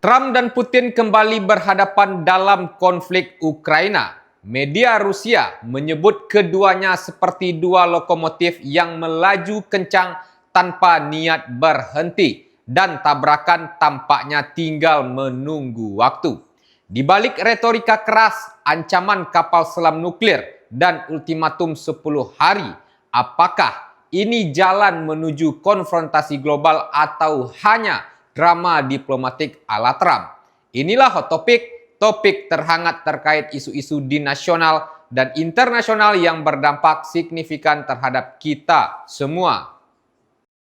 Trump dan Putin kembali berhadapan dalam konflik Ukraina. Media Rusia menyebut keduanya seperti dua lokomotif yang melaju kencang tanpa niat berhenti dan tabrakan tampaknya tinggal menunggu waktu. Di balik retorika keras, ancaman kapal selam nuklir dan ultimatum 10 hari, apakah ini jalan menuju konfrontasi global atau hanya drama diplomatik ala Trump? Inilah Hot Topic, topik terhangat terkait isu-isu di nasional dan internasional yang berdampak signifikan terhadap kita semua.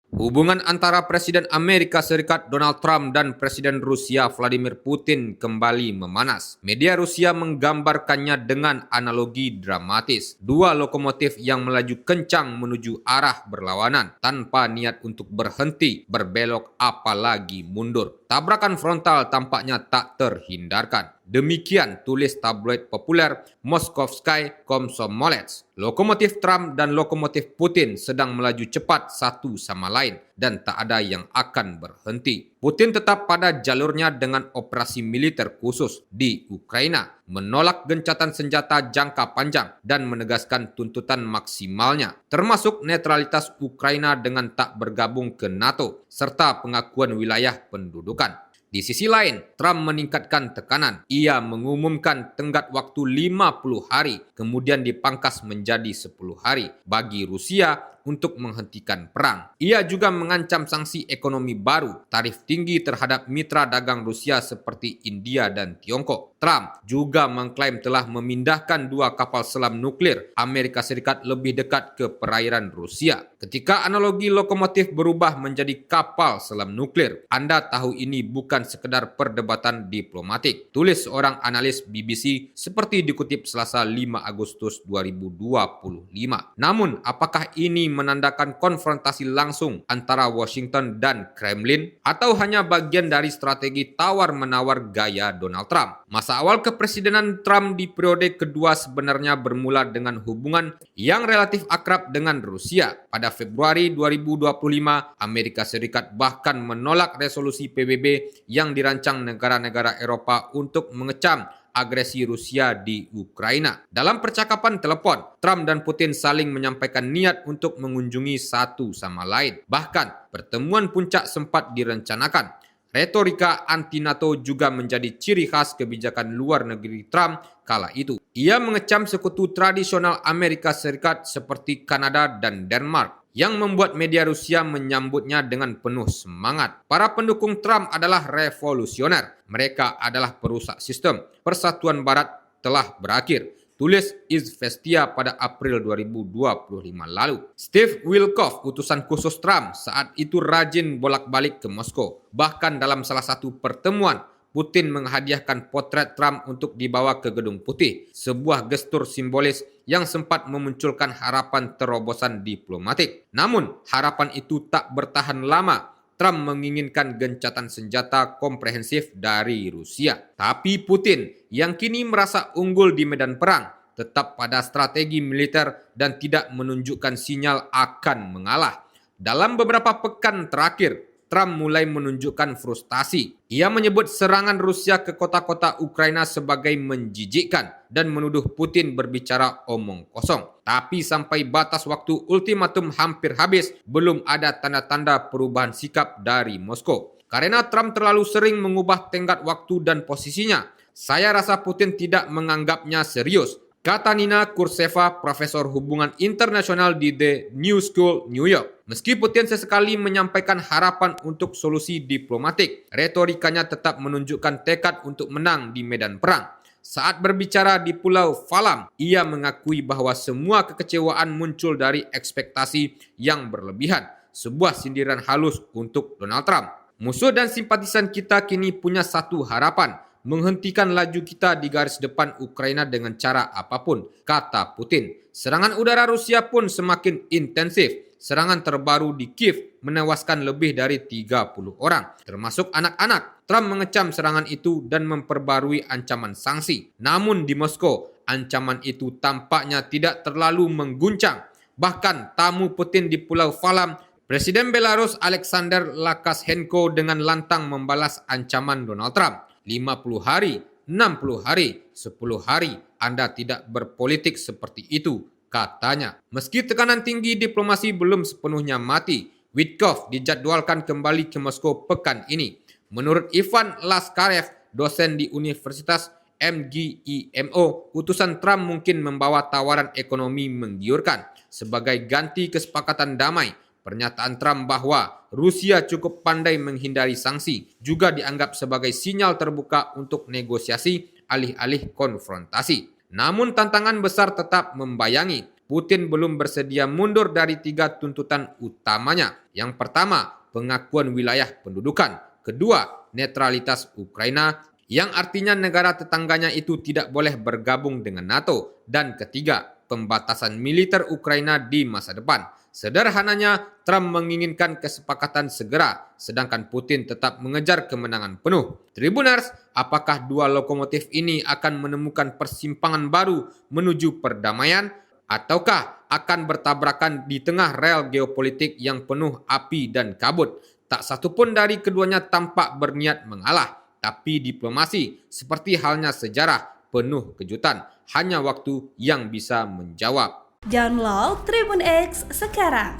Hubungan antara Presiden Amerika Serikat Donald Trump dan Presiden Rusia Vladimir Putin kembali memanas. Media Rusia menggambarkannya dengan analogi dramatis. Dua lokomotif yang melaju kencang menuju arah berlawanan tanpa niat untuk berhenti, berbelok apalagi mundur. Tabrakan frontal tampaknya tak terhindarkan. Demikian tulis tabloid populer Moskovskaya Komsomolets. Lokomotif Trump dan lokomotif Putin sedang melaju cepat satu sama lain dan tak ada yang akan berhenti. Putin tetap pada jalurnya dengan operasi militer khusus di Ukraina, menolak gencatan senjata jangka panjang dan menegaskan tuntutan maksimalnya, termasuk netralitas Ukraina dengan tak bergabung ke NATO, serta pengakuan wilayah pendudukan. Di sisi lain, Trump meningkatkan tekanan. Ia mengumumkan tenggat waktu 50 hari, kemudian dipangkas menjadi 10 hari bagi Rusia untuk menghentikan perang. Ia juga mengancam sanksi ekonomi baru, tarif tinggi terhadap mitra dagang Rusia seperti India dan Tiongkok. Trump juga mengklaim telah memindahkan dua kapal selam nuklir Amerika Serikat lebih dekat ke perairan Rusia. Ketika analogi lokomotif berubah menjadi kapal selam nuklir, Anda tahu ini bukan sekedar perdebatan diplomatik, tulis seorang analis BBC seperti dikutip Selasa 5 Agustus 2025. Namun, apakah ini menandakan konfrontasi langsung antara Washington dan Kremlin atau hanya bagian dari strategi tawar-menawar gaya Donald Trump? Masa awal kepresidenan Trump di periode kedua sebenarnya bermula dengan hubungan yang relatif akrab dengan Rusia. Pada Februari 2025, Amerika Serikat bahkan menolak resolusi PBB yang dirancang negara-negara Eropa untuk mengecam agresi Rusia di Ukraina. Dalam percakapan telepon, Trump dan Putin saling menyampaikan niat untuk mengunjungi satu sama lain. Bahkan, pertemuan puncak sempat direncanakan. Retorika anti-NATO juga menjadi ciri khas kebijakan luar negeri Trump kala itu. Ia mengecam sekutu tradisional Amerika Serikat seperti Kanada dan Denmark, yang membuat media Rusia menyambutnya dengan penuh semangat. Para pendukung Trump adalah revolusioner. Mereka adalah perusak sistem. Persatuan Barat telah berakhir, tulis Izvestia pada April 2025 lalu. Steve Witkoff, utusan khusus Trump, saat itu rajin bolak-balik ke Moskow. Bahkan dalam salah satu pertemuan, Putin menghadiahkan potret Trump untuk dibawa ke Gedung Putih, sebuah gestur simbolis yang sempat memunculkan harapan terobosan diplomatik. Namun, harapan itu tak bertahan lama. Trump menginginkan gencatan senjata komprehensif dari Rusia. Tapi Putin, yang kini merasa unggul di medan perang, tetap pada strategi militer dan tidak menunjukkan sinyal akan mengalah. Dalam beberapa pekan terakhir, Trump mulai menunjukkan frustasi. Ia menyebut serangan Rusia ke kota-kota Ukraina sebagai menjijikkan dan menuduh Putin berbicara omong kosong. Tapi sampai batas waktu ultimatum hampir habis, belum ada tanda-tanda perubahan sikap dari Moskow. Karena Trump terlalu sering mengubah tenggat waktu dan posisinya, saya rasa Putin tidak menganggapnya serius, kata Nina Kurseva, profesor hubungan internasional di The New School, New York. Meski Putin sesekali menyampaikan harapan untuk solusi diplomatik, retorikanya tetap menunjukkan tekad untuk menang di medan perang. Saat berbicara di Pulau Falam, ia mengakui bahwa semua kekecewaan muncul dari ekspektasi yang berlebihan, sebuah sindiran halus untuk Donald Trump. Musuh dan simpatisan kita kini punya satu harapan, menghentikan laju kita di garis depan Ukraina dengan cara apapun, kata Putin. Serangan udara Rusia pun semakin intensif. Serangan terbaru di Kiev menewaskan lebih dari 30 orang, termasuk anak-anak. Trump mengecam serangan itu dan memperbarui ancaman sanksi. Namun di Moskow, ancaman itu tampaknya tidak terlalu mengguncang. Bahkan tamu Putin di Pulau Falam Presiden Belarus Alexander Lukashenko dengan lantang membalas ancaman Donald Trump. 50 hari, 60 hari, 10 hari, Anda tidak berpolitik seperti itu, katanya. Meski tekanan tinggi diplomasi belum sepenuhnya mati, Witkoff dijadwalkan kembali ke Moskow pekan ini. Menurut Ivan Laskarev, dosen di Universitas MGIMO, utusan Trump mungkin membawa tawaran ekonomi menggiurkan sebagai ganti kesepakatan damai. Pernyataan Trump bahwa Rusia cukup pandai menghindari sanksi juga dianggap sebagai sinyal terbuka untuk negosiasi alih-alih konfrontasi. Namun tantangan besar tetap membayangi. Putin belum bersedia mundur dari 3 tuntutan utamanya. Yang pertama, pengakuan wilayah pendudukan. Kedua, netralitas Ukraina, yang artinya negara tetangganya itu tidak boleh bergabung dengan NATO. Dan ketiga, pembatasan militer Ukraina di masa depan. Sederhananya, Trump menginginkan kesepakatan segera, sedangkan Putin tetap mengejar kemenangan penuh. Tribuners, apakah dua lokomotif ini akan menemukan persimpangan baru menuju perdamaian, ataukah akan bertabrakan di tengah rel geopolitik yang penuh api dan kabut? Tak satupun dari keduanya tampak berniat mengalah, tapi diplomasi, seperti halnya sejarah, penuh kejutan. Hanya waktu yang bisa menjawab. Download Tribun X sekarang,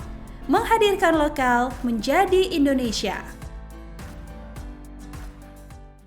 menghadirkan lokal menjadi Indonesia.